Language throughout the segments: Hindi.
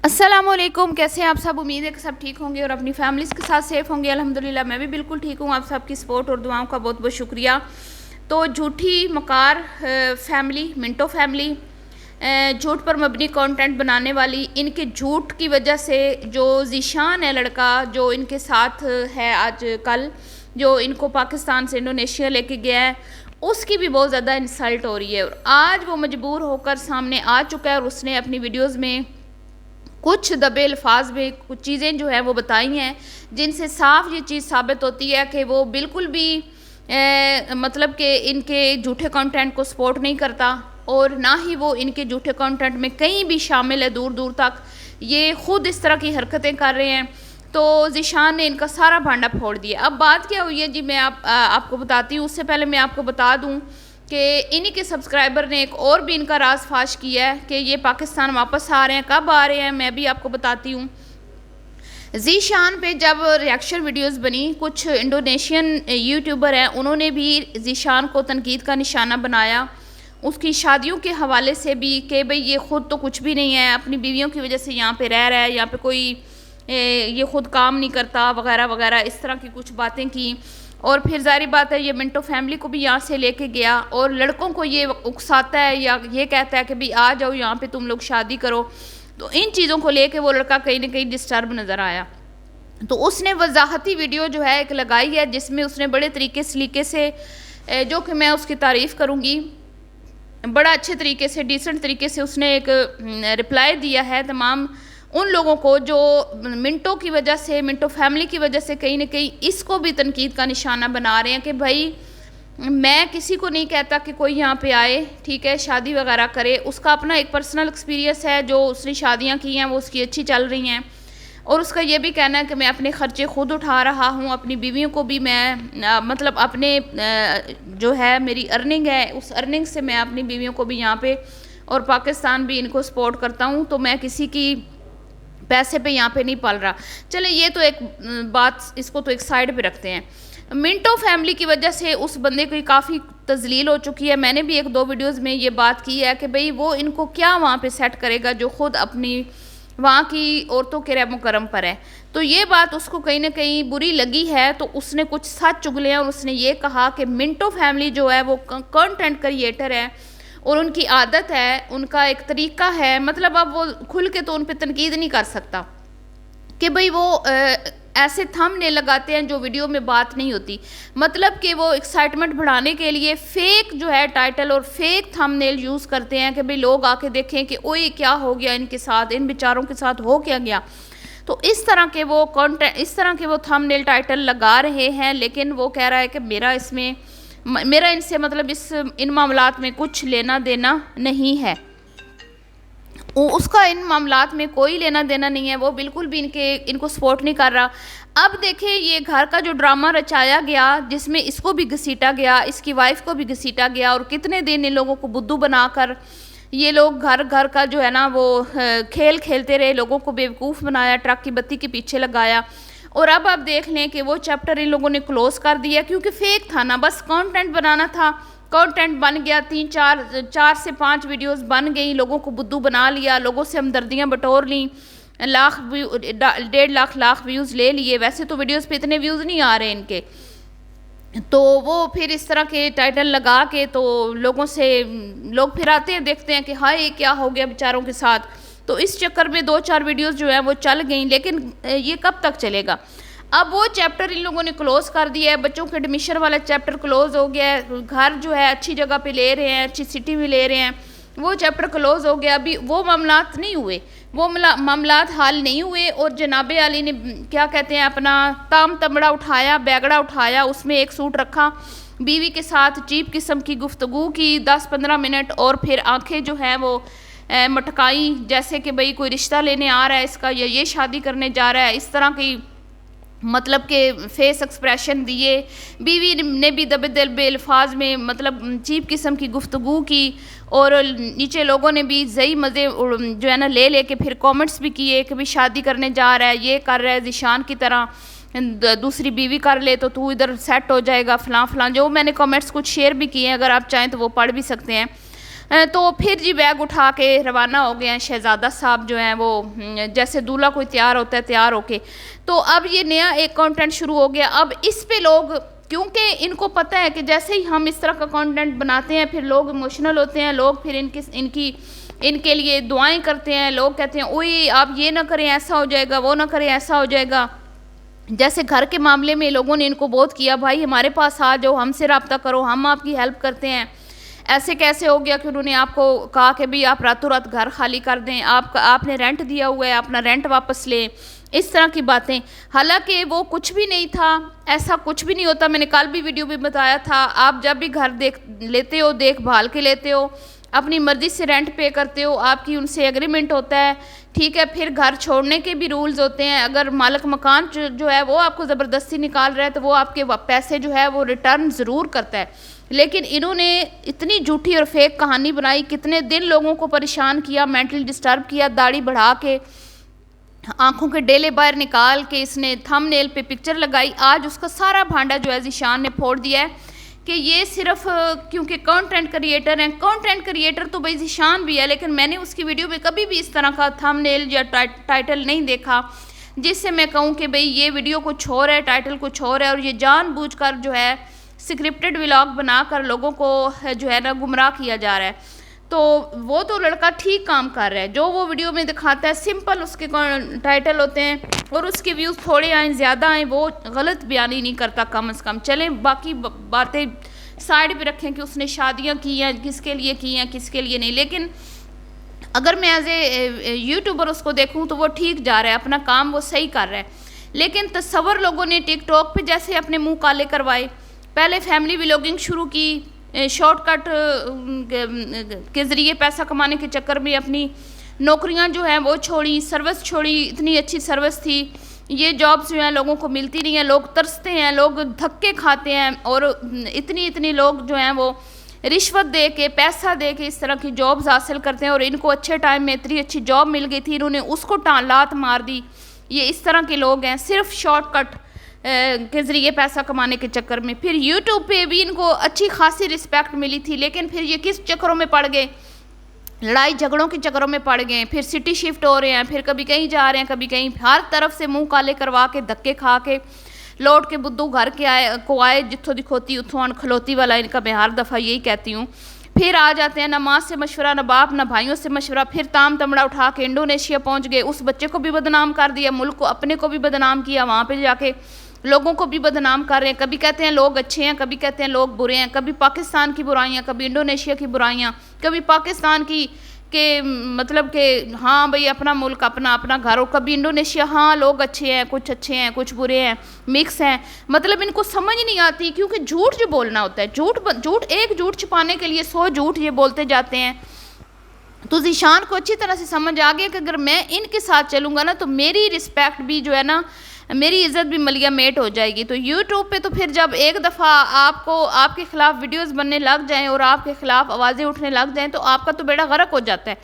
अस्सलामुअलैकुम, कैसे हैं आप सब। उम्मीद है कि सब ठीक होंगे और अपनी फैमिलीज़ के साथ सेफ़ होंगे। अल्हम्दुलिल्लाह मैं भी बिल्कुल ठीक हूँ। आप सबकी सपोर्ट और दुआओं का बहुत बहुत शुक्रिया। तो झूठी मकार फैमिली, मिंटो फैमिली, झूठ पर मबनी कंटेंट बनाने वाली, इनके झूठ की वजह से जो ज़ीशान है लड़का जो इनके साथ है आज कल, जो इनको पाकिस्तान से इंडोनेशिया लेके गया है, उसकी भी बहुत ज़्यादा इंसल्ट हो रही है। और आज वो मजबूर होकर सामने आ चुका है और उसने अपनी वीडियोज़ में कुछ दबे अल्फाज में कुछ चीज़ें जो है वो बताई हैं, जिनसे साफ ये चीज़ साबित होती है कि वो बिल्कुल भी मतलब कि इनके झूठे कंटेंट को सपोर्ट नहीं करता और ना ही वो इनके झूठे कंटेंट में कहीं भी शामिल है। दूर दूर तक ये ख़ुद इस तरह की हरकतें कर रहे हैं। तो ज़ीशान ने इनका सारा भांडा फोड़ दिया। अब बात क्या हुई है जी, मैं आपको बताती हूँ। उससे पहले मैं आपको बता दूँ कि इन्हीं के सब्सक्राइबर ने एक और भी इनका राज फाश किया है कि ये पाकिस्तान वापस आ रहे हैं। कब आ रहे हैं मैं भी आपको बताती हूँ। ज़ीशान पे जब रिएक्शन वीडियोस बनी, कुछ इंडोनेशियन यूट्यूबर हैं, उन्होंने भी ज़ीशान को तनकीद का निशाना बनाया, उसकी शादियों के हवाले से भी कि भाई ये ख़ुद तो कुछ भी नहीं है, अपनी बीवियों की वजह से यहाँ पे रह रहा है, यहाँ पे कोई ये ख़ुद काम नहीं करता वगैरह वगैरह, इस तरह की कुछ बातें की। और फिर ज़ाहिर बात है ये मिंटो फैमिली को भी यहाँ से लेके गया और लड़कों को ये उकसाता है या ये कहता है कि भाई आ जाओ यहाँ पे तुम लोग शादी करो। तो इन चीज़ों को लेके वो लड़का कहीं ना कहीं डिस्टर्ब नज़र आया। तो उसने वजाहती वीडियो जो है एक लगाई है, जिसमें उसने बड़े तरीके सलीके से, जो कि मैं उसकी तारीफ़ करूँगी, बड़ा अच्छे तरीके से डिसेंट तरीके से उसने एक रिप्लाई दिया है तमाम उन लोगों को जो मिंटो की वजह से, मिंटो फैमिली की वजह से कहीं ना कहीं इसको भी तनकीद का निशाना बना रहे हैं कि भाई मैं किसी को नहीं कहता कि कोई यहाँ पे आए, ठीक है, शादी वगैरह करे। उसका अपना एक पर्सनल एक्सपीरियंस है, जो उसने शादियाँ की हैं वो उसकी अच्छी चल रही हैं और उसका ये भी कहना है कि मैं अपने ख़र्चे खुद उठा रहा हूँ, अपनी बीवियों को भी मैं मतलब अपने जो है मेरी अर्निंग है, उस अर्निंग से मैं अपनी बीवियों को भी यहाँ पे और पाकिस्तान भी इनको सपोर्ट करता हूँ, तो मैं किसी की पैसे पे यहाँ पे नहीं पल रहा। चले ये तो एक बात, इसको तो एक साइड पे रखते हैं। मिंटो फैमिली की वजह से उस बंदे की काफ़ी तजलील हो चुकी है। मैंने भी एक दो वीडियोस में ये बात की है कि भाई वो इनको क्या वहाँ पे सेट करेगा जो ख़ुद अपनी वहाँ की औरतों के रहमो करम पर है। तो ये बात उसको कहीं ना कहीं बुरी लगी है, तो उसने कुछ सच चुगले हैं और उसने ये कहा कि मिंटो फैमिली जो है वो कंटेंट क्रिएटर है और उनकी आदत है, उनका एक तरीका है, मतलब अब वो खुल के तो उन पर तनकीद नहीं कर सकता कि भाई वो ऐसे थंबनेल लगाते हैं जो वीडियो में बात नहीं होती, मतलब कि वो एक्साइटमेंट बढ़ाने के लिए फेक जो है टाइटल और फेक थंबनेल यूज़ करते हैं कि भाई लोग आके देखें कि ओए क्या हो गया इनके साथ, इन बेचारों के साथ हो क्या गया। तो इस तरह के वो कंटेंट, इस तरह के वो थंबनेल टाइटल लगा रहे हैं, लेकिन वो कह रहा है कि मेरा इनसे मतलब इन मामलात में कुछ लेना देना नहीं है। उसका इन मामलात में कोई लेना देना नहीं है, वो बिल्कुल भी इनको सपोर्ट नहीं कर रहा। अब देखें ये घर का जो ड्रामा रचाया गया, जिसमें इसको भी घसीटा गया, इसकी वाइफ को भी घसीटा गया और कितने दिन इन लोगों को बुद्धू बनाकर ये लोग घर घर का जो है ना वो खेल खेलते रहे, लोगों को बेवकूफ़ बनाया, ट्रक की बत्ती के पीछे लगाया। और अब आप देख लें कि वो चैप्टर इन लोगों ने क्लोज़ कर दिया क्योंकि फेक था ना, बस कंटेंट बनाना था, कंटेंट बन गया, 4 से 5 वीडियोस बन गई, लोगों को बुद्धू बना लिया, लोगों से हमदर्दियाँ बटोर ली, 1.5 लाख व्यूज़ ले लिए। वैसे तो वीडियोस पे इतने व्यूज़ नहीं आ रहे इनके, तो वो फिर इस तरह के टाइटल लगा के तो लोग फिर आते हैं, देखते हैं कि हाय क्या हो गया बेचारों के साथ। तो इस चक्कर में 2-4 वीडियोस जो है वो चल गई, लेकिन ये कब तक चलेगा। अब वो चैप्टर इन लोगों ने क्लोज़ कर दिया है, बच्चों के एडमिशन वाला चैप्टर क्लोज़ हो गया है, घर जो है अच्छी जगह पे ले रहे हैं, अच्छी सिटी में ले रहे हैं, वो चैप्टर क्लोज़ हो गया। अभी वो मामलात नहीं हुए, वो मामलात हल नहीं हुए और जनाब अली ने क्या कहते हैं अपना ताम तमड़ा उठाया, बैगड़ा उठाया, उसमें एक सूट रखा, बीवी के साथ चीप किस्म की गुफ्तगू की 10-15 मिनट और फिर आंखें जो हैं वो मटकाई, जैसे कि भाई कोई रिश्ता लेने आ रहा है इसका या ये शादी करने जा रहा है, इस तरह की मतलब के फेस एक्सप्रेशन दिए। बीवी ने भी दबे दिल बेल्फाज में मतलब चीप किस्म की गुफ्तगू की और नीचे लोगों ने भी सही मज़े जो है ना ले लेके फिर कमेंट्स भी किए कि भाई शादी करने जा रहा है, ये कर रहा है, ज़ीशान की तरह दूसरी बीवी कर ले तो तू इधर सेट हो जाएगा, फ़लाँ फ़लाँ, जो मैंने कमेंट्स कुछ शेयर भी किए हैं, अगर आप चाहें तो वो पढ़ भी सकते हैं। तो फिर जी बैग उठा के रवाना हो गए हैं। शहज़ादा साहब जो हैं वो जैसे दूल्हा कोई तैयार होता है तैयार होके, तो अब ये नया एक कंटेंट शुरू हो गया। अब इस पे लोग, क्योंकि इनको पता है कि जैसे ही हम इस तरह का कंटेंट बनाते हैं फिर लोग इमोशनल होते हैं, लोग फिर इनके लिए दुआएं करते हैं, लोग कहते हैं ओए आप ये ना करें ऐसा हो जाएगा, वो ना करें ऐसा हो जाएगा। जैसे घर के मामले में लोगों ने इनको बहुत किया, भाई हमारे पास आ जाओ, हमसे रब्ता करो, हम आपकी हेल्प करते हैं। ऐसे कैसे हो गया कि उन्होंने आपको कहा कि भाई आप रातों रात घर खाली कर दें, आपने रेंट दिया हुआ है, अपना रेंट वापस लें, इस तरह की बातें। हालांकि वो कुछ भी नहीं था, ऐसा कुछ भी नहीं होता। मैंने कल भी वीडियो में बताया था, आप जब भी घर देख लेते हो, देखभाल के लेते हो, अपनी मर्ज़ी से रेंट पे करते हो, आपकी उनसे एग्रीमेंट होता है, ठीक है। फिर घर छोड़ने के भी रूल्स होते हैं। अगर मालिक मकान जो है वो आपको ज़बरदस्ती निकाल रहा है तो वो आपके पैसे जो है वो रिटर्न ज़रूर करता है। लेकिन इन्होंने इतनी झूठी और फेक कहानी बनाई, कितने दिन लोगों को परेशान किया, मेंटली डिस्टर्ब किया, दाढ़ी बढ़ा के, आंखों के डेले बाहर निकाल के इसने थंबनेल पे पिक्चर लगाई। आज उसका सारा भांडा जो है ज़ीशान ने फोड़ दिया है कि ये सिर्फ क्योंकि कंटेंट क्रिएटर हैं। कंटेंट क्रिएटर तो भाई ज़ीशान भी है, लेकिन मैंने उसकी वीडियो में कभी भी इस तरह का थंबनेल या टाइटल नहीं देखा जिससे मैं कहूँ कि भाई ये वीडियो कुछ और है, टाइटल कुछ और है, और ये जानबूझकर जो है स्क्रिप्टेड व्लॉग बनाकर लोगों को जो है ना गुमराह किया जा रहा है। तो वो तो लड़का ठीक काम कर रहा है, जो वो वीडियो में दिखाता है सिंपल उसके टाइटल होते हैं और उसके व्यूज़ थोड़े आए ज़्यादा आए, वो गलत बयानी नहीं करता कम से कम। चलें बाकी बातें साइड पे रखें कि उसने शादियां की हैं, किसके लिए की हैं, किसके लिए नहीं, लेकिन अगर मैं एज ए यूट्यूबर उसको देखूं तो वो ठीक जा रहा है, अपना काम वो सही कर रहा है। लेकिन तस्वर लोगों ने टिकटॉक पे जैसे अपने मुंह काले करवाए, पहले फैमिली व्लॉगिंग शुरू की, शॉर्टकट के ज़रिए पैसा कमाने के चक्कर में अपनी नौकरियां जो हैं वो छोड़ी, सर्विस छोड़ी, इतनी अच्छी सर्विस थी। ये जॉब्स जो हैं लोगों को मिलती नहीं है, लोग तरसते हैं, लोग धक्के खाते हैं, और इतनी लोग जो हैं वो रिश्वत दे के, पैसा दे के इस तरह की जॉब्स हासिल करते हैं। और इनको अच्छे टाइम में इतनी अच्छी जॉब मिल गई थी, इन्होंने उसको लात मार दी। ये इस तरह के लोग हैं, सिर्फ शॉर्टकट के ज़रिए पैसा कमाने के चक्कर में। फिर यूट्यूब पे भी इनको अच्छी खासी रिस्पेक्ट मिली थी, लेकिन फिर ये किस चक्करों में पड़ गए, लड़ाई झगड़ों के चक्करों में पड़ गए। फिर सिटी शिफ्ट हो रहे हैं, फिर कभी कहीं जा रहे हैं, कभी कहीं, हर तरफ से मुंह काले करवा के धक्के खा के लौट के बुद्धू घर के आए जिथों दिखोती उथों अनखलोती वाला इनका मैं हर दफ़ा यही कहती हूँ। फिर आ जाते हैं, ना माँ से मशवरा, ना बाप, ना भाइयों से मशवरा। फिर ताम तमड़ा उठा के इंडोनेशिया पहुँच गए, उस बच्चे को भी बदनाम कर दिया, मुल्क को अपने को भी बदनाम किया, वहाँ पर जाके लोगों को भी बदनाम कर रहे हैं। कभी कहते हैं लोग अच्छे हैं, कभी कहते हैं लोग बुरे हैं, कभी पाकिस्तान की बुराइयां, कभी इंडोनेशिया की बुराइयां, कभी पाकिस्तान की के मतलब के हाँ भाई अपना मुल्क, अपना घर, और कभी इंडोनेशिया हाँ लोग अच्छे हैं, कुछ बुरे हैं, मिक्स हैं। मतलब इनको समझ नहीं आती, क्योंकि झूठ जो बोलना होता है, एक झूठ छुपाने के लिए 100 झूठ ये बोलते जाते हैं। तो ज़ीशान को अच्छी तरह से समझ आ गया कि अगर मैं इनके साथ चलूँगा ना तो मेरी रिस्पेक्ट भी जो है ना, मेरी इज़्ज़त भी मलिया मेट हो जाएगी। तो यूट्यूब पे तो फिर जब एक दफ़ा आपके ख़िलाफ़ वीडियोस बनने लग जाएं और आपके ख़िलाफ़ आवाज़ें उठने लग जाएं तो आपका तो बेड़ा गर्क हो जाता है।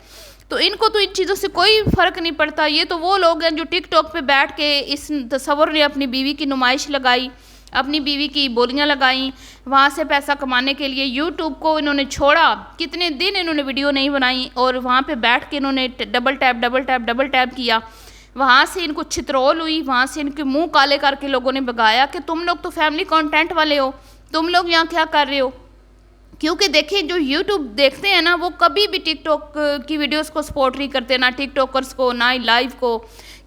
तो इनको तो इन चीज़ों से कोई फ़र्क नहीं पड़ता। ये तो वो लोग हैं जो टिकटॉक पे बैठ के इस तस्वर ने अपनी बीवी की नुमाइश लगाई, अपनी बीवी की बोलियां लगाई, वहाँ से पैसा कमाने के लिए यूट्यूब को इन्होंने छोड़ा। कितने दिन इन्होंने वीडियो नहीं बनाई और वहाँ पे बैठ के इन्होंने डबल टैप किया। वहाँ से इनको छितरौल हुई, वहाँ से इनके मुंह काले करके लोगों ने भगाया कि तुम लोग तो फैमिली कंटेंट वाले हो, तुम लोग यहाँ क्या कर रहे हो। क्योंकि देखिए जो यूट्यूब देखते हैं ना, वो कभी भी टिकटॉक की वीडियोस को सपोर्ट नहीं करते, ना टिकटॉकर्स को, ना ही लाइव को।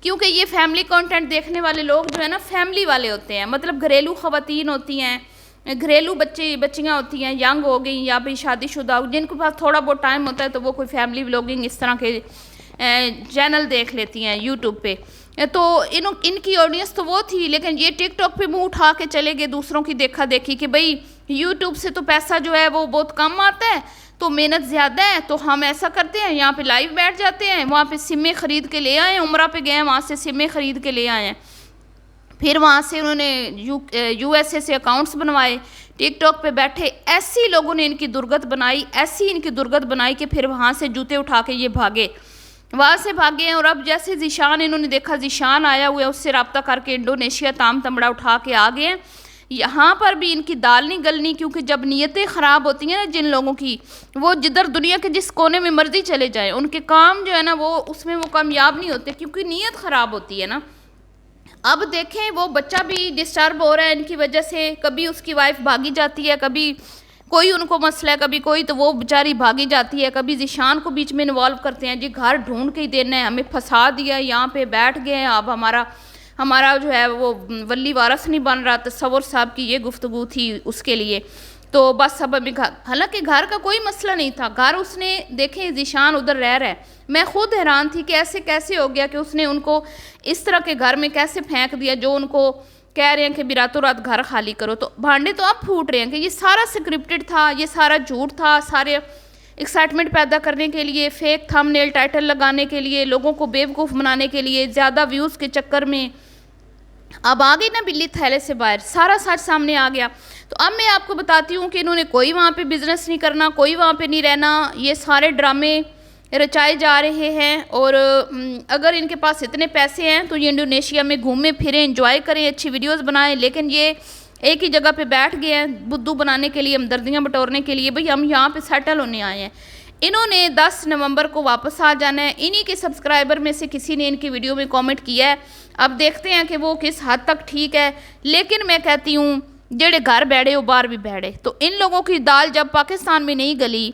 क्योंकि ये फैमिली कंटेंट देखने वाले लोग जो है ना फैमिली वाले होते हैं, मतलब घरेलू ख़वातीन होती हैं, घरेलू बच्चियाँ होती हैं, यंग हो गई या भाई शादीशुदा, जिनके पास थोड़ा बहुत टाइम होता है तो वो कोई फैमिली व्लॉगिंग इस तरह के चैनल देख लेती हैं यूट्यूब पे। तो इनकी ऑडियंस तो वो थी, लेकिन ये टिकटॉक पे मुंह उठा के चले गए दूसरों की देखा देखी कि भाई यूट्यूब से तो पैसा जो है वो बहुत कम आता है, तो मेहनत ज़्यादा है, तो हम ऐसा करते हैं यहाँ पे लाइव बैठ जाते हैं, वहाँ पे सिमें ख़रीद के ले आए, उम्रा पे गए हैं, वहाँ से सिमें ख़रीद के ले आए हैं। फिर वहाँ से उन्होंने USA से अकाउंट्स बनवाए, टिकटॉक पे बैठे। ऐसी लोगों ने इनकी दुर्गत बनाई कि फिर वहाँ से जूते उठा के ये भागे, वहाँ से भागे हैं। और अब जैसे ज़ीशान इन्होंने देखा ज़ीशान आया हुआ है, उससे रब्ता करके इंडोनेशिया ताम तमड़ा उठा के आ गए हैं। यहाँ पर भी इनकी दाल नहीं गलनी, क्योंकि जब नीयतें ख़राब होती हैं ना जिन लोगों की, वो जिधर दुनिया के जिस कोने में मर्जी चले जाएं, उनके काम जो है ना वो उसमें वो कामयाब नहीं होते, क्योंकि नीयत ख़राब होती है ना। अब देखें वो बच्चा भी डिस्टर्ब हो रहा है इनकी वजह से, कभी उसकी वाइफ भागी जाती है, कभी कोई उनको मसला है, कभी कोई, तो वो बेचारी भागी जाती है, कभी ज़ीशान को बीच में इन्वॉल्व करते हैं, जी घर ढूंढ के ही देना है, हमें फंसा दिया, यहाँ पे बैठ गए हैं, अब हमारा जो है वो वली वारस नहीं बन रहा। तसव्वुर साहब की ये गुफ्तगू थी उसके लिए। तो बस अब अभी हालांकि घर का कोई मसला नहीं था, घर उसने देखें ज़ीशान उधर रह रहा है, मैं खुद हैरान थी कि ऐसे कैसे हो गया कि उसने उनको इस तरह के घर में कैसे फेंक दिया, जो उनको कह रहे हैं कि भी रातों रात घर खाली करो। तो भांडे तो अब फूट रहे हैं कि ये सारा स्क्रिप्टेड था, ये सारा झूठ था, सारे एक्साइटमेंट पैदा करने के लिए, फेक थंबनेल टाइटल लगाने के लिए, लोगों को बेवकूफ़ बनाने के लिए, ज़्यादा व्यूज़ के चक्कर में अब आ गई ना बिल्ली थैले से बाहर, सारा सच सामने आ गया। तो अब मैं आपको बताती हूँ कि इन्होंने कोई वहाँ पे बिज़नेस नहीं करना, कोई वहाँ पे नहीं रहना, ये सारे ड्रामे रचाए जा रहे हैं। और अगर इनके पास इतने पैसे हैं तो ये इंडोनेशिया में घूमें फिरें, एंजॉय करें, अच्छी वीडियोस बनाएं, लेकिन ये एक ही जगह पे बैठ गए हैं बुद्धू बनाने के लिए, हमदर्दियाँ बटोरने के लिए, भाई हम यहाँ पे सेटल होने आए हैं। इन्होंने 10 नवंबर को वापस आ जाना है। इन्हीं के सब्सक्राइबर में से किसी ने इनकी वीडियो में कमेंट किया है, अब देखते हैं कि वो किस हद तक ठीक है। लेकिन मैं कहती हूँ जेड़े घर बैठे वो बाहर भी बैठे। तो इन लोगों की दाल जब पाकिस्तान में नहीं गली,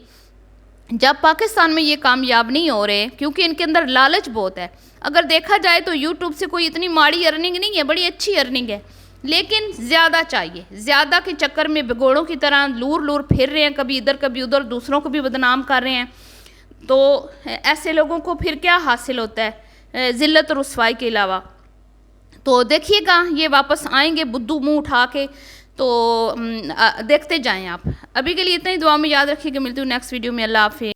जब पाकिस्तान में ये कामयाब नहीं हो रहे, क्योंकि इनके अंदर लालच बहुत है। अगर देखा जाए तो यूट्यूब से कोई इतनी माड़ी अर्निंग नहीं है, बड़ी अच्छी अर्निंग है, लेकिन ज़्यादा चाहिए। ज़्यादा के चक्कर में भगोड़ों की तरह लूर फिर रहे हैं, कभी इधर कभी उधर, दूसरों को भी बदनाम कर रहे हैं। तो ऐसे लोगों को फिर क्या हासिल होता है ज़िल्लत और रुसवाई के अलावा। तो देखिएगा ये वापस आएंगे बुद्धू मुंह उठा के, तो देखते जाएं आप। अभी के लिए इतना ही, दुआ में याद रखिएगा। मिलती हूँ नेक्स्ट वीडियो में। अल्लाह हाफिज़।